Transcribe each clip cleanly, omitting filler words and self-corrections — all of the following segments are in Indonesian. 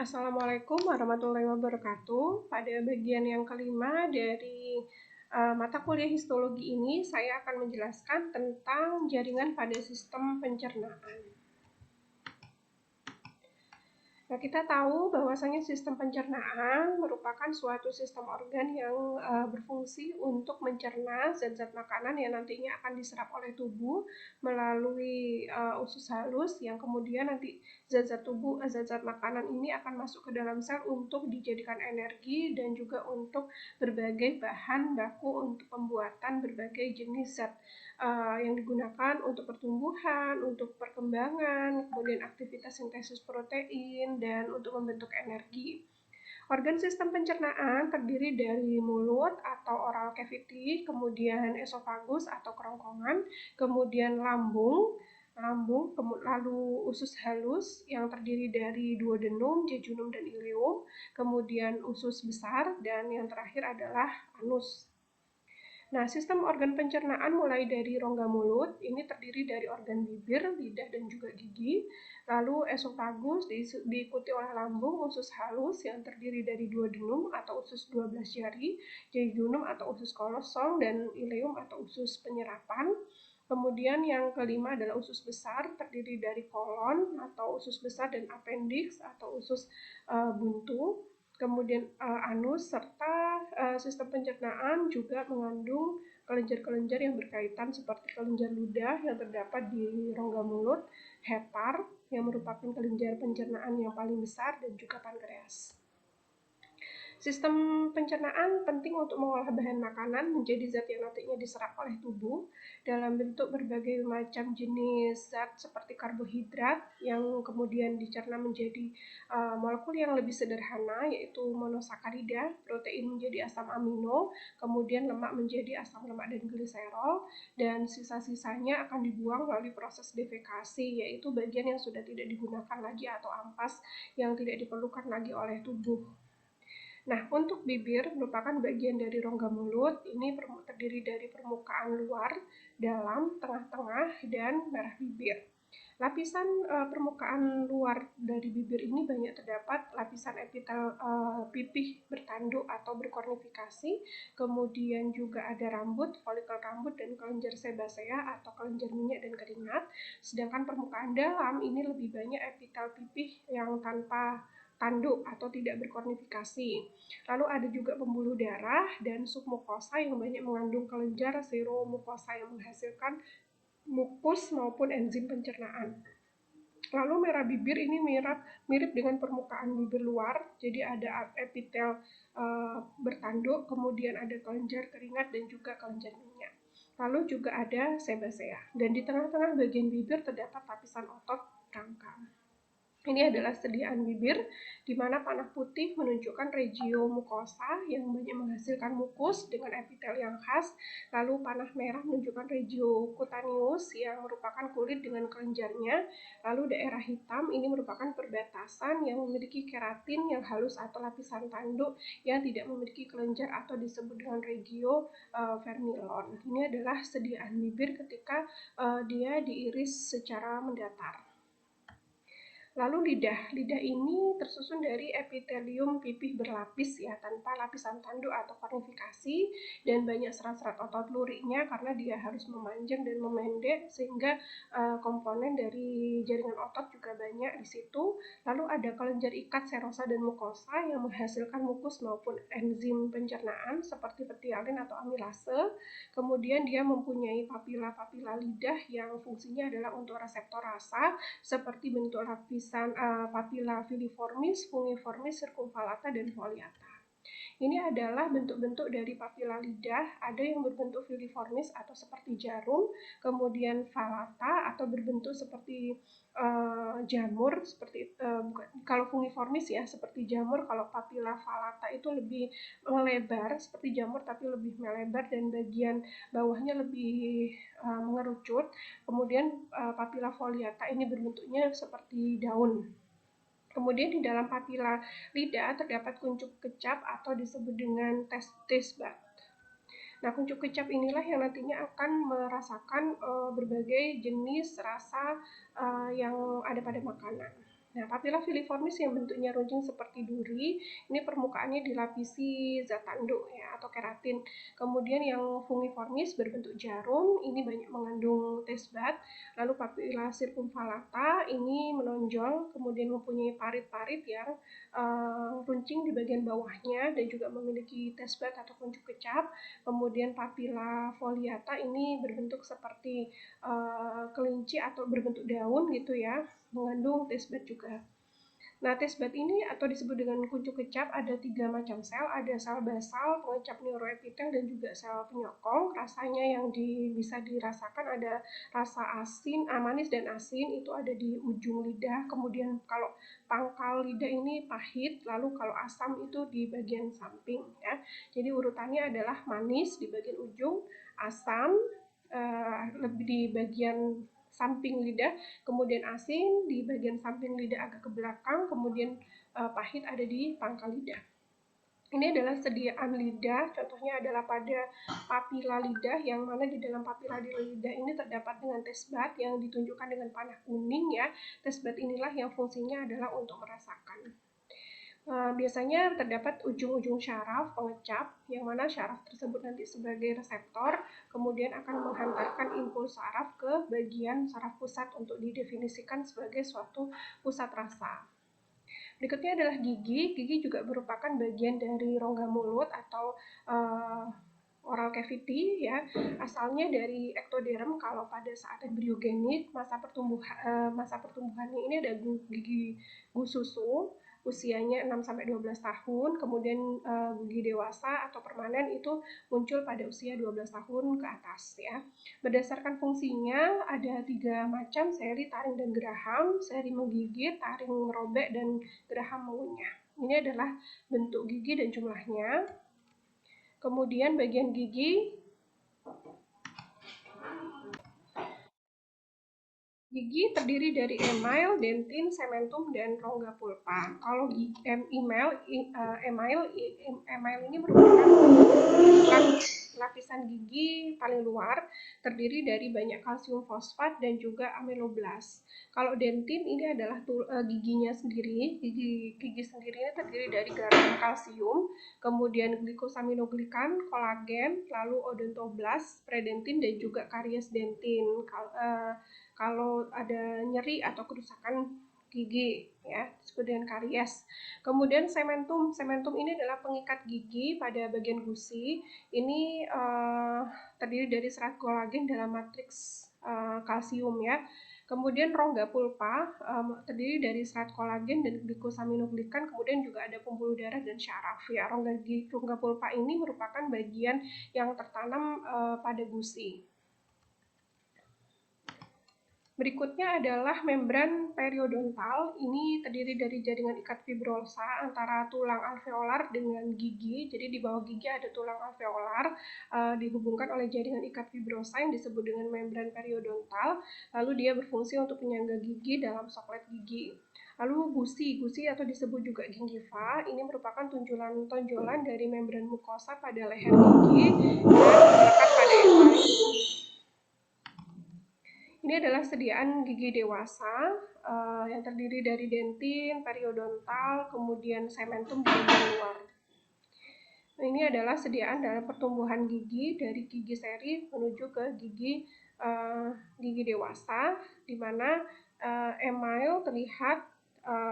Assalamualaikum warahmatullahi wabarakatuh. Pada bagian yang kelima dari mata kuliah histologi ini, saya akan menjelaskan tentang jaringan pada sistem pencernaan. Nah, kita tahu bahwasanya sistem pencernaan merupakan suatu sistem organ yang berfungsi untuk mencerna zat-zat makanan yang nantinya akan diserap oleh tubuh melalui usus halus, yang kemudian nanti zat-zat makanan ini akan masuk ke dalam sel untuk dijadikan energi dan juga untuk berbagai bahan baku untuk pembuatan berbagai jenis zat yang digunakan untuk pertumbuhan, untuk perkembangan, kemudian aktivitas sintesis protein, dan untuk membentuk energi. Organ sistem pencernaan terdiri dari mulut atau oral cavity, kemudian esofagus atau kerongkongan, kemudian lambung, lalu usus halus yang terdiri dari duodenum, jejunum, dan ileum, kemudian usus besar, dan yang terakhir adalah anus. Nah, sistem organ pencernaan mulai dari rongga mulut, ini terdiri dari organ bibir, lidah, dan juga gigi. Lalu esofagus diikuti oleh lambung, usus halus yang terdiri dari duodenum atau usus 12 jari, jejunum atau usus kolosong, dan ileum atau usus penyerapan. Kemudian yang kelima adalah usus besar, terdiri dari kolon atau usus besar dan appendix atau usus buntu. Kemudian anus serta sistem pencernaan juga mengandung kelenjar-kelenjar yang berkaitan seperti kelenjar ludah yang terdapat di rongga mulut, hepar yang merupakan kelenjar pencernaan yang paling besar, dan juga pankreas. Sistem pencernaan penting untuk mengolah bahan makanan menjadi zat yang nantinya diserap oleh tubuh dalam bentuk berbagai macam jenis zat seperti karbohidrat yang kemudian dicerna menjadi molekul yang lebih sederhana, yaitu monosakarida, protein menjadi asam amino, kemudian lemak menjadi asam lemak dan gliserol, dan sisa-sisanya akan dibuang melalui proses defekasi, yaitu bagian yang sudah tidak digunakan lagi atau ampas yang tidak diperlukan lagi oleh tubuh. Nah, untuk bibir merupakan bagian dari rongga mulut. Ini terdiri dari permukaan luar, dalam, tengah-tengah, dan merah bibir. Lapisan permukaan luar dari bibir ini banyak terdapat lapisan epitel pipih bertanduk atau berkornifikasi, kemudian juga ada rambut, folikel rambut, dan kelenjar sebasea atau kelenjar minyak dan keringat. Sedangkan permukaan dalam ini lebih banyak epitel pipih yang tanpa tanduk atau tidak berkornifikasi. Lalu ada juga pembuluh darah dan submukosa yang banyak mengandung kelenjar seromukosa yang menghasilkan mukus maupun enzim pencernaan. Lalu merah bibir ini mirip dengan permukaan bibir luar, jadi ada epitel bertanduk, kemudian ada kelenjar keringat dan juga kelenjar minyak. Lalu juga ada sebasea, dan di tengah-tengah bagian bibir terdapat lapisan otot rangka. Ini adalah sediaan bibir, di mana panah putih menunjukkan regio mukosa yang banyak menghasilkan mukus dengan epitel yang khas, lalu panah merah menunjukkan regio cutaneus yang merupakan kulit dengan kelenjarnya, lalu daerah hitam ini merupakan perbatasan yang memiliki keratin yang halus atau lapisan tanduk yang tidak memiliki kelenjar atau disebut dengan regio vermilon. Ini adalah sediaan bibir ketika dia diiris secara mendatar. Lalu lidah ini tersusun dari epitelium pipih berlapis ya, tanpa lapisan tanduk atau kornifikasi, dan banyak serat-serat otot luriknya karena dia harus memanjang dan memendek sehingga komponen dari jaringan otot juga banyak di situ. Lalu ada kelenjar ikat serosa dan mukosa yang menghasilkan mukus maupun enzim pencernaan seperti petialin atau amilase. Kemudian dia mempunyai papila-papila lidah yang fungsinya adalah untuk reseptor rasa seperti bentuk lapisan papila filiformis, fungiformis, circumvallata, dan foliata. Ini adalah bentuk-bentuk dari papila lidah, ada yang berbentuk filiformis atau seperti jarum, kemudian vallata atau berbentuk seperti jamur, seperti kalau fungiformis ya seperti jamur, kalau papila vallata itu lebih melebar seperti jamur tapi lebih melebar dan bagian bawahnya lebih mengerucut. Kemudian papila foliata ini berbentuknya seperti daun. Kemudian di dalam papila lidah terdapat kuncup kecap atau disebut dengan taste bud. Nah, kuncup kecap inilah yang nantinya akan merasakan berbagai jenis rasa yang ada pada makanan. Nah, papila filiformis yang bentuknya runcing seperti duri, ini permukaannya dilapisi zat tanduk ya atau keratin. Kemudian yang fungiformis berbentuk jarum, ini banyak mengandung tesbat. Lalu papila circumvallata ini menonjol, kemudian mempunyai parit-parit yang runcing di bagian bawahnya dan juga memiliki tesbat atau kuncup kecap. Kemudian papila foliata ini berbentuk seperti kelinci atau berbentuk daun gitu ya, mengandung tesbat juga. Nah, tesbat ini atau disebut dengan kuncup kecap ada 3 macam sel, ada sel basal, pengecap neuroepitel, dan juga sel penyokong. Rasanya yang bisa dirasakan ada rasa asin, manis dan asin, itu ada di ujung lidah. Kemudian kalau pangkal lidah ini pahit, lalu kalau asam itu di bagian samping ya. Jadi urutannya adalah manis di bagian ujung, asam lebih di bagian samping lidah, kemudian asin di bagian samping lidah agak ke belakang, kemudian pahit ada di pangkal lidah. Ini adalah sediaan lidah, contohnya adalah pada papila lidah, yang mana di dalam papila lidah ini terdapat dengan tesbat yang ditunjukkan dengan panah kuning ya. Tesbat inilah yang fungsinya adalah untuk merasakan. Biasanya terdapat ujung-ujung syaraf pengecap, yang mana syaraf tersebut nanti sebagai reseptor, kemudian akan menghantarkan impuls saraf ke bagian saraf pusat untuk didefinisikan sebagai suatu pusat rasa. Berikutnya adalah gigi. Gigi juga merupakan bagian dari rongga mulut atau oral cavity ya. Asalnya dari ektoderm kalau pada saat embriogenik, masa pertumbuhannya ini ada gigi susu, usianya 6-12 tahun, kemudian gigi dewasa atau permanen itu muncul pada usia 12 tahun ke atas ya. Berdasarkan fungsinya ada 3 macam, seri, taring, dan geraham. Seri menggigit, taring merobek, dan geraham mengunyah. Ini adalah bentuk gigi dan jumlahnya. Kemudian bagian gigi terdiri dari email, dentin, sementum, dan rongga pulpa. Kalau email ini merupakan lapisan gigi paling luar, terdiri dari banyak kalsium fosfat dan juga amiloblas. Kalau dentin ini adalah giginya sendiri, gigi sendiri ini terdiri dari garam kalsium, kemudian glikosaminoglikan, kolagen, lalu odontoblas, predentin, dan juga karies dentin. Kalau ada nyeri atau kerusakan gigi ya, disebut dengan karies. Kemudian sementum ini adalah pengikat gigi pada bagian gusi. Ini terdiri dari serat kolagen dalam matriks kalsium ya. Kemudian rongga pulpa terdiri dari serat kolagen dan glikosaminoglikan, kemudian juga ada pembuluh darah dan syaraf ya. Rongga pulpa ini merupakan bagian yang tertanam pada gusi. Berikutnya adalah membran periodontal. Ini terdiri dari jaringan ikat fibrosa antara tulang alveolar dengan gigi. Jadi di bawah gigi ada tulang alveolar dihubungkan oleh jaringan ikat fibrosa yang disebut dengan membran periodontal. Lalu dia berfungsi untuk penyangga gigi dalam soklet gigi. Lalu gusi atau disebut juga gingiva, ini merupakan tonjolan dari membran mukosa pada leher gigi dan terletak pada embali. Ini adalah sediaan gigi dewasa yang terdiri dari dentin, periodontal, kemudian sementum di bagian luar. Nah, ini adalah sediaan dalam pertumbuhan gigi dari gigi seri menuju ke gigi dewasa, di mana email terlihat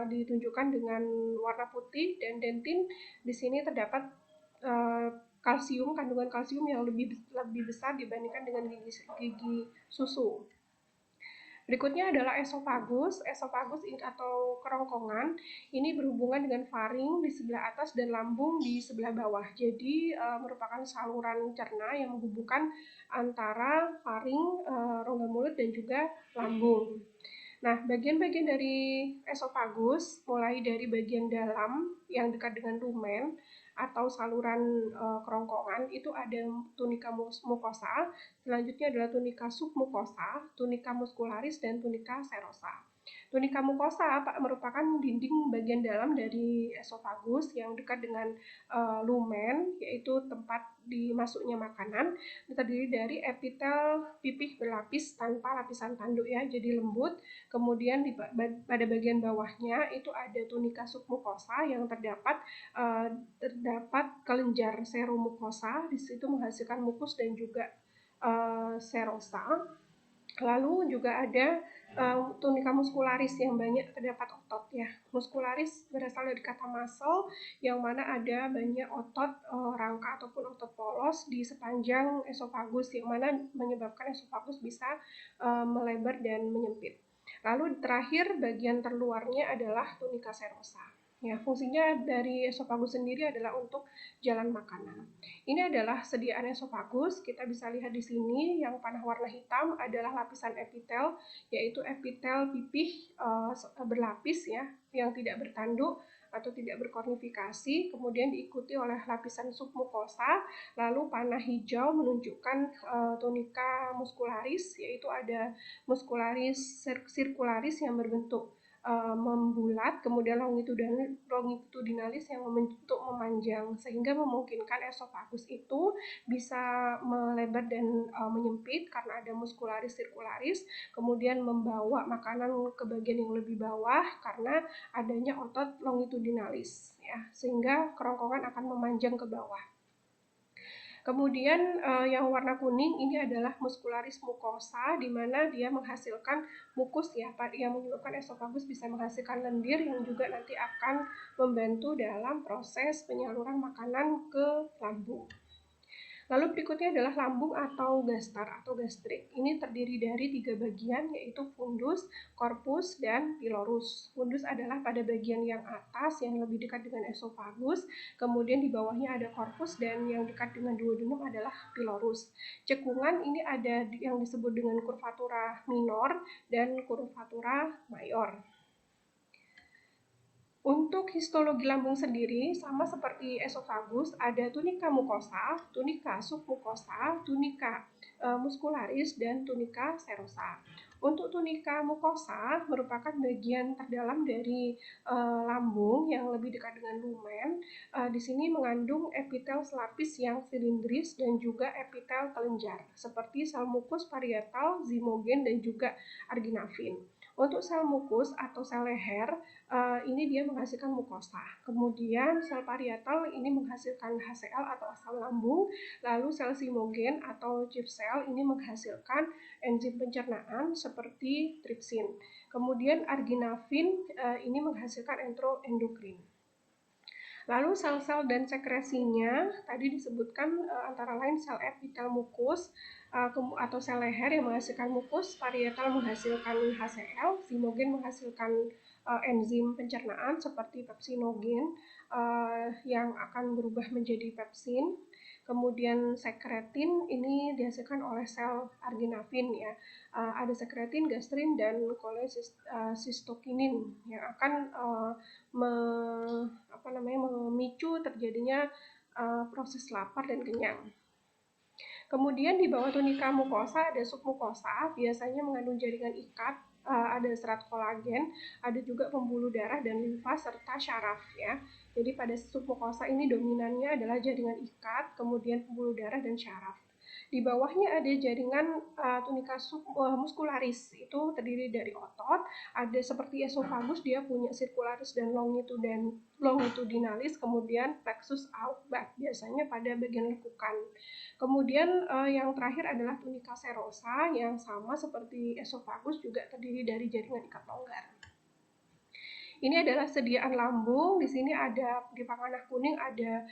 ditunjukkan dengan warna putih, dan dentin di sini terdapat kandungan kalsium yang lebih besar dibandingkan dengan gigi susu. Berikutnya adalah esofagus. Esofagus atau kerongkongan ini berhubungan dengan faring di sebelah atas dan lambung di sebelah bawah. Jadi merupakan saluran cerna yang menghubungkan antara faring, rongga mulut, dan juga lambung. Nah, bagian-bagian dari esofagus mulai dari bagian dalam yang dekat dengan rumen atau saluran kerongkongan itu ada tunika mucosa, selanjutnya adalah tunika submucosa, tunika muscularis, dan tunika serosa. Tunika mucosa merupakan dinding bagian dalam dari esofagus yang dekat dengan lumen, yaitu tempat dimasuknya makanan. Terdiri dari epitel pipih berlapis tanpa lapisan tanduk ya, jadi lembut. Kemudian pada bagian bawahnya itu ada tunika submukosa yang terdapat kelenjar serumukosa. Di situ menghasilkan mukus dan juga serosa. Lalu juga ada tunika muskularis yang banyak terdapat otot ya. Muskularis berasal dari kata muscle yang mana ada banyak otot rangka ataupun otot polos di sepanjang esofagus yang mana menyebabkan esofagus bisa melebar dan menyempit. Lalu terakhir bagian terluarnya adalah tunika serosa. Ya, fungsinya dari esofagus sendiri adalah untuk jalan makanan. Ini adalah sediaan esofagus. Kita bisa lihat di sini yang panah warna hitam adalah lapisan epitel, yaitu epitel pipih berlapis ya, yang tidak bertanduk atau tidak berkornifikasi, kemudian diikuti oleh lapisan submukosa, lalu panah hijau menunjukkan tunika muskularis, yaitu ada muskularis sirkularis yang berbentuk membulat, kemudian longitudinalis yang membentuk memanjang, sehingga memungkinkan esofagus itu bisa melebar dan menyempit karena ada muskularis sirkularis, kemudian membawa makanan ke bagian yang lebih bawah karena adanya otot longitudinalis ya, sehingga kerongkongan akan memanjang ke bawah. Kemudian yang warna kuning ini adalah muskularis mukosa, di mana dia menghasilkan mukus ya, yang menyebabkan esofagus bisa menghasilkan lendir yang juga nanti akan membantu dalam proses penyaluran makanan ke lambung. Lalu berikutnya adalah lambung atau gastar atau gastrik. Ini terdiri dari 3 bagian, yaitu fundus, corpus, dan pylorus. Fundus adalah pada bagian yang atas yang lebih dekat dengan esofagus, kemudian di bawahnya ada corpus, dan yang dekat dengan duodenum adalah pylorus. Cekungan ini ada yang disebut dengan curvatura minor dan curvatura mayor. Untuk histologi lambung sendiri, sama seperti esofagus, ada tunika mukosa, tunika submukosa, tunika muskularis, dan tunika serosa. Untuk tunika mukosa merupakan bagian terdalam dari lambung yang lebih dekat dengan lumen. Di sini mengandung epitel selapis yang silindris dan juga epitel kelenjar, seperti sel mukus parietal, zimogen, dan juga arginavin. Untuk sel mukus atau sel leher, ini dia menghasilkan mukosa. Kemudian sel parietal ini menghasilkan HCl atau asam lambung. Lalu sel zimogen atau chief cell ini menghasilkan enzim pencernaan seperti tripsin. Kemudian arginavin ini menghasilkan endokrin. Lalu sel-sel dan sekresinya tadi disebutkan antara lain sel epitel mukus atau sel leher yang menghasilkan mukus, parietal menghasilkan HCl, zimogen menghasilkan enzim pencernaan seperti pepsinogen yang akan berubah menjadi pepsin. Kemudian sekretin ini dihasilkan oleh sel arginavin ya. Ada sekretin, gastrin, dan kolesistokinin yang akan memicu terjadinya proses lapar dan kenyang. Kemudian di bawah tunika mukosa ada submukosa, biasanya mengandung jaringan ikat, ada serat kolagen, ada juga pembuluh darah dan limfa serta syaraf ya. Jadi pada submukosa ini dominannya adalah jaringan ikat, kemudian pembuluh darah dan syaraf. Di bawahnya ada jaringan tunika muskularis, itu terdiri dari otot, ada seperti esofagus dia punya sirkularis dan longitudinalis, kemudian plexus outback biasanya pada bagian lekukan. Kemudian yang terakhir adalah tunika serosa yang sama seperti esofagus juga terdiri dari jaringan ikat longgar. Ini adalah sediaan lambung. Di sini ada di panah kuning ada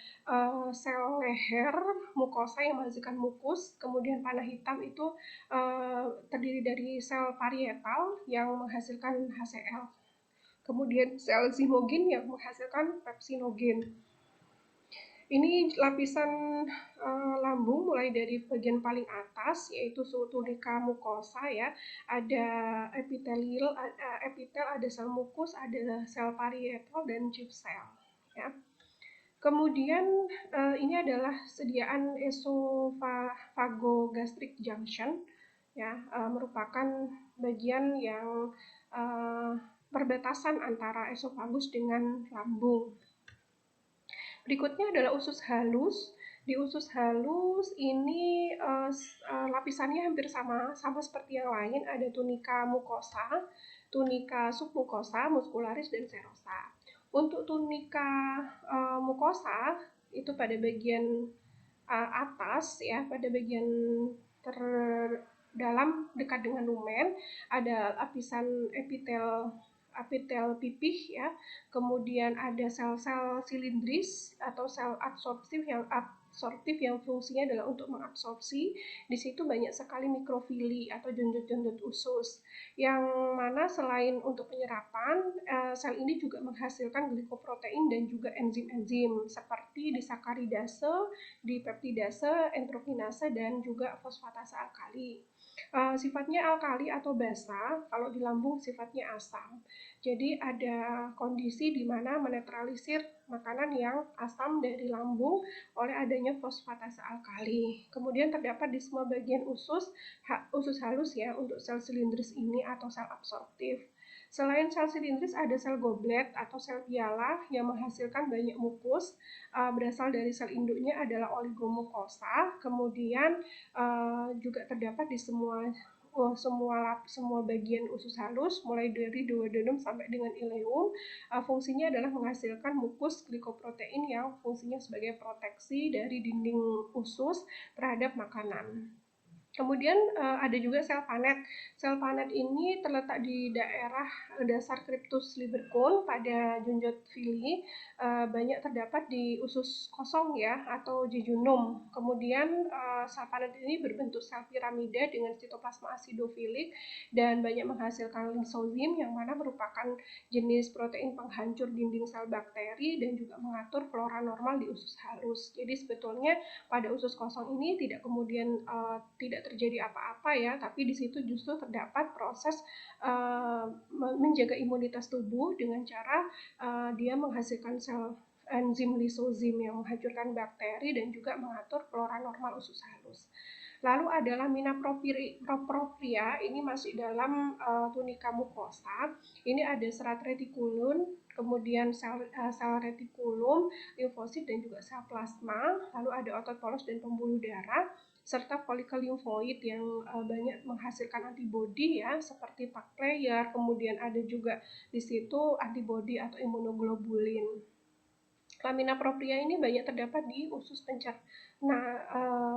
sel leher mukosa yang menghasilkan mukus. Kemudian panah hitam itu terdiri dari sel parietal yang menghasilkan HCl. Kemudian sel zimogen yang menghasilkan pepsinogen. Ini lapisan lambung mulai dari bagian paling atas yaitu tunika mukosa ya, ada epitel, ada sel mukus, ada sel parietal dan chief cell ya. Kemudian ini adalah sediaan esophagogastric junction ya, merupakan bagian yang perbatasan antara esofagus dengan lambung. Berikutnya adalah usus halus. Di usus halus ini lapisannya hampir sama seperti yang lain, ada tunika mukosa, tunika submukosa, muskularis, dan serosa. Untuk tunika mukosa itu pada bagian atas ya, pada bagian terdalam dekat dengan lumen ada lapisan epitel pipih ya, kemudian ada sel-sel silindris atau sel absorptif yang fungsinya adalah untuk mengabsorpsi. Di situ banyak sekali mikrofili atau jonjot-jonjot usus, yang mana selain untuk penyerapan, sel ini juga menghasilkan glikoprotein dan juga enzim-enzim seperti disakaridase, dipeptidase, entrokinase, dan juga fosfatase alkali. Sifatnya alkali atau basa, kalau di lambung sifatnya asam. Jadi ada kondisi di mana menetralisir makanan yang asam dari lambung oleh adanya fosfatase alkali. Kemudian terdapat di semua bagian usus halus ya untuk sel silindris ini atau sel absorptif. Selain sel silindris ada sel goblet atau sel piala yang menghasilkan banyak mukus, berasal dari sel induknya adalah oligomukosa. Kemudian juga terdapat di semua bagian usus halus mulai dari duodenum sampai dengan ileum. Fungsinya adalah menghasilkan mukus glikoprotein yang fungsinya sebagai proteksi dari dinding usus terhadap makanan. Kemudian ada juga sel panet. Sel panet ini terletak di daerah dasar cryptus libercum pada junjot villi, banyak terdapat di usus kosong ya atau jejunum. Kemudian sel panet ini berbentuk sel piramida dengan sitoplasma acidofilik dan banyak menghasilkan lisozim yang mana merupakan jenis protein penghancur dinding sel bakteri dan juga mengatur flora normal di usus halus. Jadi sebetulnya pada usus kosong ini tidak kemudian tidak terjadi apa-apa ya, tapi di situ justru terdapat proses menjaga imunitas tubuh dengan cara dia menghasilkan sel enzim lisozim yang menghancurkan bakteri dan juga mengatur flora normal usus halus. Lalu ada lamina propria, ini masih dalam tunika mukosa. Ini ada serat retikulum, kemudian sel retikulum, limfosit, dan juga sel plasma. Lalu ada otot polos dan pembuluh darah, serta folikel limfoid yang banyak menghasilkan antibodi ya, seperti Pak player. Kemudian ada juga di situ antibodi atau imunoglobulin. Lamina propria ini banyak terdapat di usus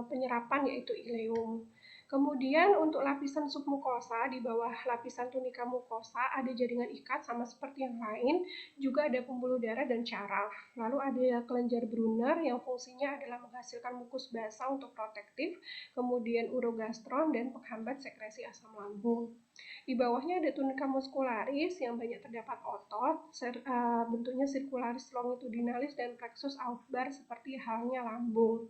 penyerapan yaitu ileum. Kemudian untuk lapisan submukosa di bawah lapisan tunika mukosa ada jaringan ikat sama seperti yang lain, juga ada pembuluh darah dan syaraf. Lalu ada kelenjar Brunner yang fungsinya adalah menghasilkan mukus basal untuk protektif, kemudian urogastron dan penghambat sekresi asam lambung. Di bawahnya ada tunika muskularis yang banyak terdapat otot, bentuknya sirkularis longitudinalis dan plexus aufbar seperti halnya lambung.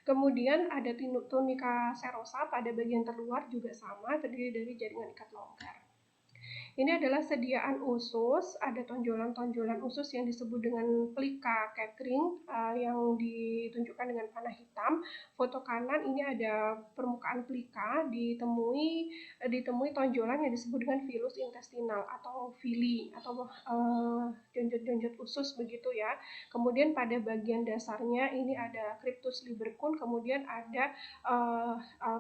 Kemudian ada tunika serosa pada bagian terluar juga sama, terdiri dari jaringan ikat longgar. Ini adalah sediaan usus, ada tonjolan-tonjolan usus yang disebut dengan plika Kettering yang ditunjukkan dengan panah hitam. Foto kanan ini ada permukaan plika, ditemui tonjolan yang disebut dengan filus intestinal atau villi atau jonjot-jonjot usus begitu ya. Kemudian pada bagian dasarnya ini ada cryptus libercum, kemudian ada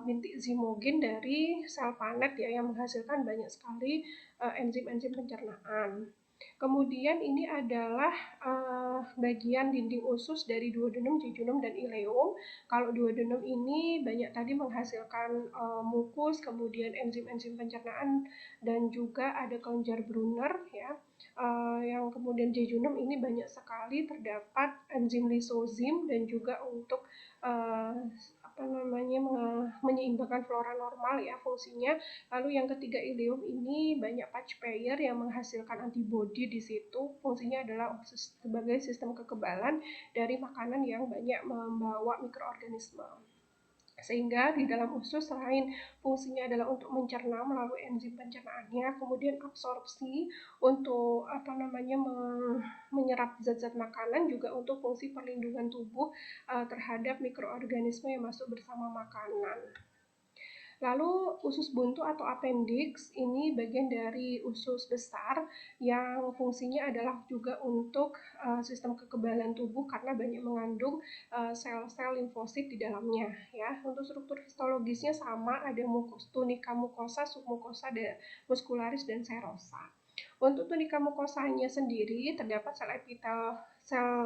bintik zimogen dari sel panet ya yang menghasilkan banyak sekali enzim-enzim pencernaan. Kemudian ini adalah bagian dinding usus dari duodenum, jejunum, dan ileum. Kalau duodenum ini banyak tadi menghasilkan mukus, kemudian enzim-enzim pencernaan, dan juga ada kelenjar Brunner ya. Yang kemudian jejunum ini banyak sekali terdapat enzim lisozim dan juga untuk menyeimbangkan flora normal ya fungsinya. Lalu yang ketiga ileum ini banyak patch pair yang menghasilkan antibodi di situ. Fungsinya adalah sebagai sistem kekebalan dari makanan yang banyak membawa mikroorganisme. Sehingga di dalam usus selain fungsinya adalah untuk mencerna melalui enzim pencernaannya, kemudian absorpsi untuk menyerap zat-zat makanan, juga untuk fungsi perlindungan tubuh terhadap mikroorganisme yang masuk bersama makanan. Lalu usus buntu atau appendix ini bagian dari usus besar yang fungsinya adalah juga untuk sistem kekebalan tubuh karena banyak mengandung sel-sel limfosit di dalamnya ya. Untuk struktur histologisnya sama, ada tunika mukosa, submukosa, muscularis dan serosa. Untuk tunika mukosanya sendiri terdapat sel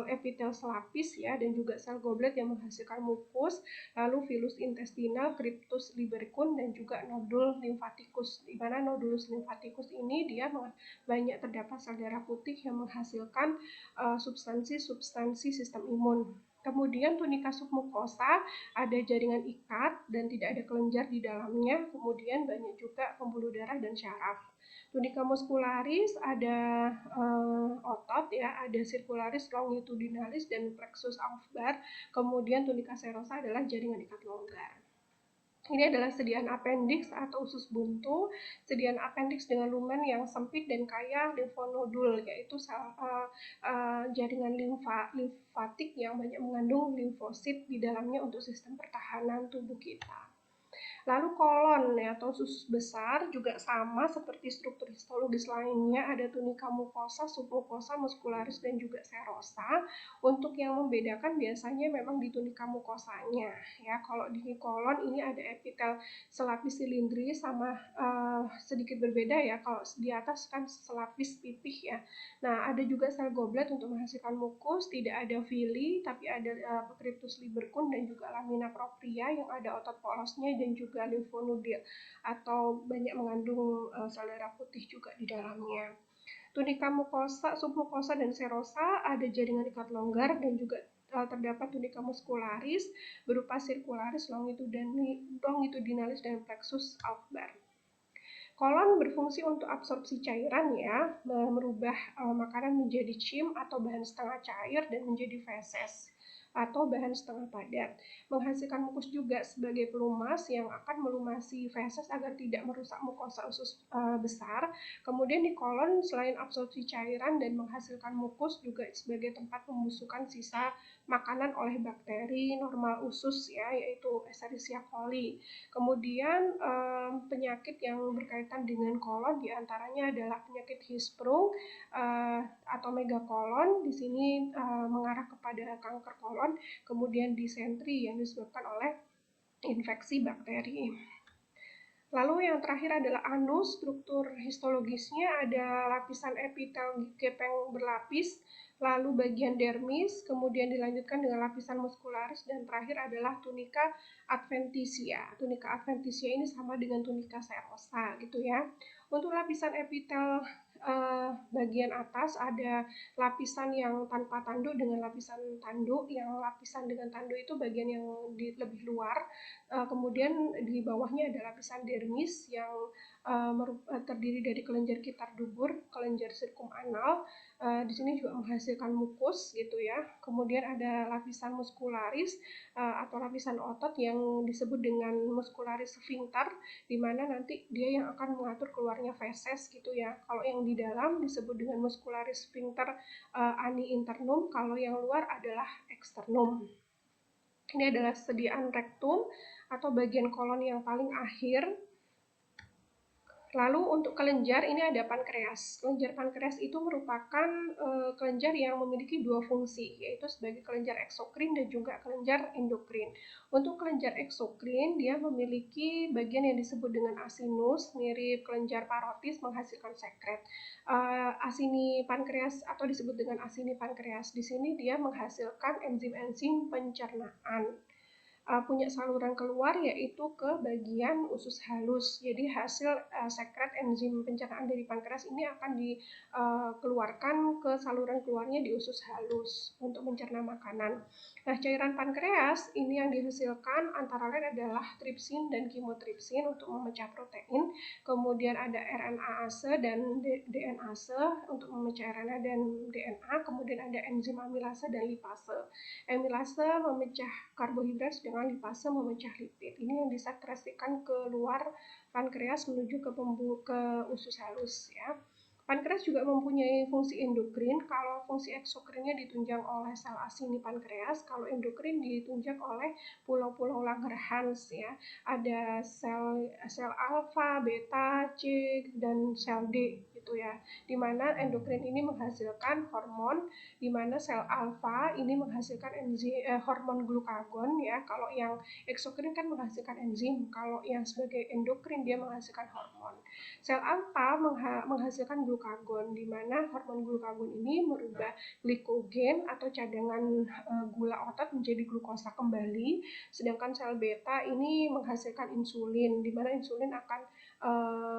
epitel selapis ya dan juga sel goblet yang menghasilkan mukus, lalu filus intestinal, cryptus libericum dan juga nodul limfatikus. Di mana nodulus limfatikus ini dia banyak terdapat sel darah putih yang menghasilkan substansi-substansi sistem imun. Kemudian tunika submukosa ada jaringan ikat dan tidak ada kelenjar di dalamnya. Kemudian banyak juga pembuluh darah dan syaraf. Tunika muscularis ada otot ya, ada circularis longitudinalis dan plexus aufbar. Kemudian tunika serosa adalah jaringan ikat longgar. Ini adalah sediaan appendix atau usus buntu. Sediaan appendix dengan lumen yang sempit dan kaya limfonodul, yaitu jaringan limfatik yang banyak mengandung limfosit di dalamnya untuk sistem pertahanan tubuh kita. Lalu kolon ya, atau usus besar juga sama seperti struktur histologis lainnya, ada tunika mukosa, submukosa, muscularis dan juga serosa. Untuk yang membedakan biasanya memang di tunika mukosanya ya. Kalau di kolon ini ada epitel selapis silindris sama sedikit berbeda ya. Kalau di atas kan selapis pipih ya. Nah, ada juga sel goblet untuk menghasilkan mukus, tidak ada villi tapi ada cryptus libericum dan juga lamina propria yang ada otot polosnya dan juga limfonudil atau banyak mengandung sel darah putih juga di dalamnya. Tunika mukosa, submukosa dan serosa ada jaringan ikat longgar dan juga terdapat tunika muscularis berupa circularis longitudinalis dan plexus aufbar. Kolon berfungsi untuk absorpsi cairan ya, merubah makanan menjadi chim atau bahan setengah cair dan menjadi feses atau bahan setengah padat. Menghasilkan mukus juga sebagai pelumas yang akan melumasi feses agar tidak merusak mukosa usus besar. Kemudian di kolon selain absorpsi cairan dan menghasilkan mukus juga sebagai tempat pembusukan sisa makanan oleh bakteri normal usus ya, yaitu Escherichia coli. Kemudian penyakit yang berkaitan dengan kolon diantaranya adalah penyakit Hirschsprung atau megakolon. Di sini mengarah kepada kanker kolon. Kemudian disentri yang disebabkan oleh infeksi bakteri. Lalu yang terakhir adalah anus. Struktur histologisnya ada lapisan epitel gepeng berlapis, lalu bagian dermis, kemudian dilanjutkan dengan lapisan muscularis, dan terakhir adalah tunika adventitia. Tunika adventitia ini sama dengan tunika serosa gitu ya. Untuk lapisan epitel bagian atas ada lapisan yang tanpa tanduk dengan lapisan tanduk. Yang lapisan dengan tanduk itu bagian yang lebih luar. Kemudian di bawahnya ada lapisan dermis yang terdiri dari kelenjar kitar dubur, kelenjar sirkum anal. Di sini juga menghasilkan mukus gitu ya. Kemudian ada lapisan muskularis atau lapisan otot yang disebut dengan muskularis sphincter, di mana nanti dia yang akan mengatur keluarnya feses gitu ya. Kalau yang di dalam disebut dengan muskularis sphincter ani internum, kalau yang luar adalah externum. Ini adalah sediaan rektum atau bagian kolon yang paling akhir. Lalu untuk kelenjar ini ada pankreas. Kelenjar pankreas itu merupakan kelenjar yang memiliki dua fungsi, yaitu sebagai kelenjar eksokrin dan juga kelenjar endokrin. Untuk kelenjar eksokrin dia memiliki bagian yang disebut dengan asinus, mirip kelenjar parotis menghasilkan sekret. Asini pankreas atau disebut dengan asini pankreas di sini dia menghasilkan enzim-enzim pencernaan. Punya saluran keluar yaitu ke bagian usus halus. Jadi hasil sekret enzim pencernaan dari pankreas ini akan dikeluarkan ke saluran keluarnya di usus halus untuk mencerna makanan. Nah, cairan pankreas ini yang dihasilkan antara lain adalah tripsin dan kimotripsin untuk memecah protein. Kemudian ada RNase dan DNase untuk memecah RNA dan DNA. Kemudian ada enzim amilase dan lipase. Amilase memecah karbohidrat, sedangkan lipase memecah lipid. Ini yang disekresikan keluar pankreas menuju ke usus halus ya. Pankreas juga mempunyai fungsi endokrin. Kalau fungsi eksokrinnya ditunjang oleh sel asini pankreas, kalau endokrin ditunjang oleh pulau-pulau Langerhans ya. Ada sel alfa, beta, C, dan sel D gitu ya. Di mana endokrin ini menghasilkan hormon, di mana sel alfa ini menghasilkan hormon glukagon ya. Kalau yang eksokrin kan menghasilkan enzim, kalau yang sebagai endokrin dia menghasilkan hormon. Sel alfa menghasilkan glukagon, di mana hormon glukagon ini merubah glikogen atau cadangan gula otot menjadi glukosa kembali, sedangkan sel beta ini menghasilkan insulin, di mana insulin akan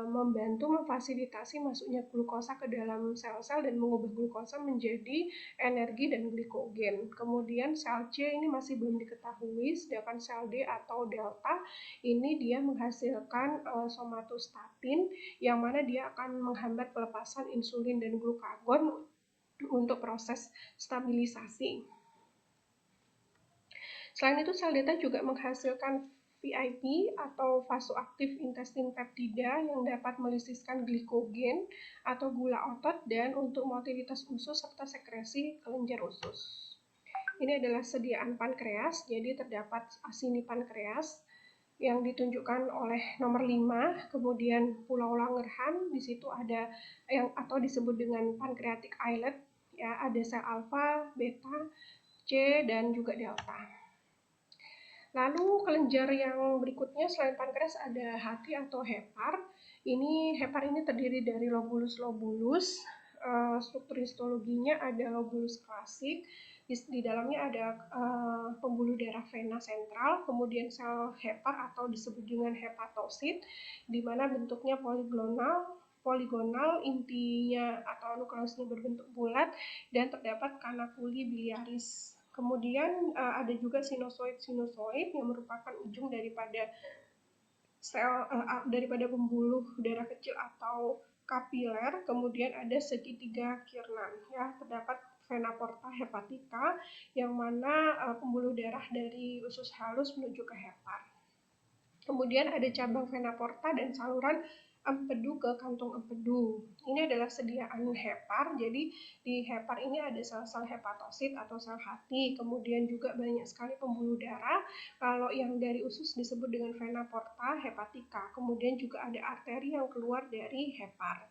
membantu memfasilitasi masuknya glukosa ke dalam sel-sel dan mengubah glukosa menjadi energi dan glikogen. Kemudian sel C ini masih belum diketahui, sedangkan sel D atau delta ini dia menghasilkan somatostatin, yang mana dia akan menghambat pelepasan insulin dan glukagon untuk proses stabilisasi. Selain itu, sel delta juga menghasilkan VIP atau vasoaktif intestin peptida yang dapat melisiskan glikogen atau gula otot dan untuk motilitas usus serta sekresi kelenjar usus. Ini adalah sediaan pankreas, jadi terdapat asini pankreas yang ditunjukkan oleh nomor 5, kemudian Pulau Langerhans, di situ ada yang atau disebut dengan pancreatic islet, ya, ada sel alfa, beta, C, dan juga delta. Lalu kelenjar yang berikutnya selain pankreas ada hati atau hepar. Hepar ini terdiri dari lobulus. Struktur histologinya ada lobulus klasik. Di dalamnya ada pembuluh darah vena sentral, kemudian sel hepar atau disebut dengan hepatosit, di mana bentuknya poligonal, intinya atau nukleusnya berbentuk bulat, dan terdapat kanakuli biliaris. Kemudian ada juga sinusoid yang merupakan ujung daripada pembuluh darah kecil atau kapiler. Kemudian ada segitiga Kiernan ya, terdapat vena porta hepatica yang mana pembuluh darah dari usus halus menuju ke hepar. Kemudian ada cabang vena porta dan saluran empedu ke kantung empedu. Ini adalah sediaan hepar, jadi di hepar ini ada sel-sel hepatosit atau sel hati, kemudian juga banyak sekali pembuluh darah. Kalau yang dari usus disebut dengan vena porta hepatica, kemudian juga ada arteri yang keluar dari hepar.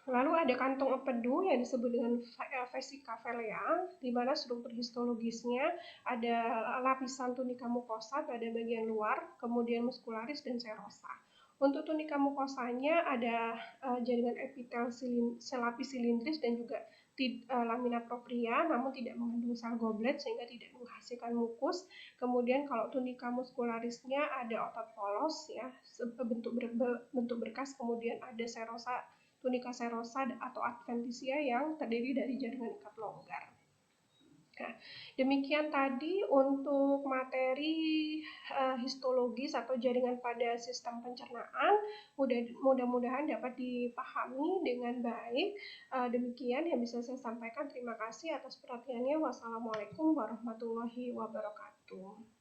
Lalu ada kantung empedu yang disebut dengan vesica velea, di mana struktur histologisnya ada lapisan tunika mukosa pada bagian luar, kemudian muskularis dan serosa. Untuk tunika mukosanya ada jaringan epitel selapis silindris dan juga lamina propria, namun tidak mengandung sel goblet sehingga tidak menghasilkan mukus. Kemudian kalau tunika muskularisnya ada otot polos ya, bentuk berkas, kemudian ada serosa, tunika serosa atau adventitia yang terdiri dari jaringan ikat longgar. Nah, demikian tadi untuk materi histologis atau jaringan pada sistem pencernaan. Mudah-mudahan dapat dipahami dengan baik. Demikian yang bisa saya sampaikan. Terima kasih atas perhatiannya. Wassalamualaikum warahmatullahi wabarakatuh.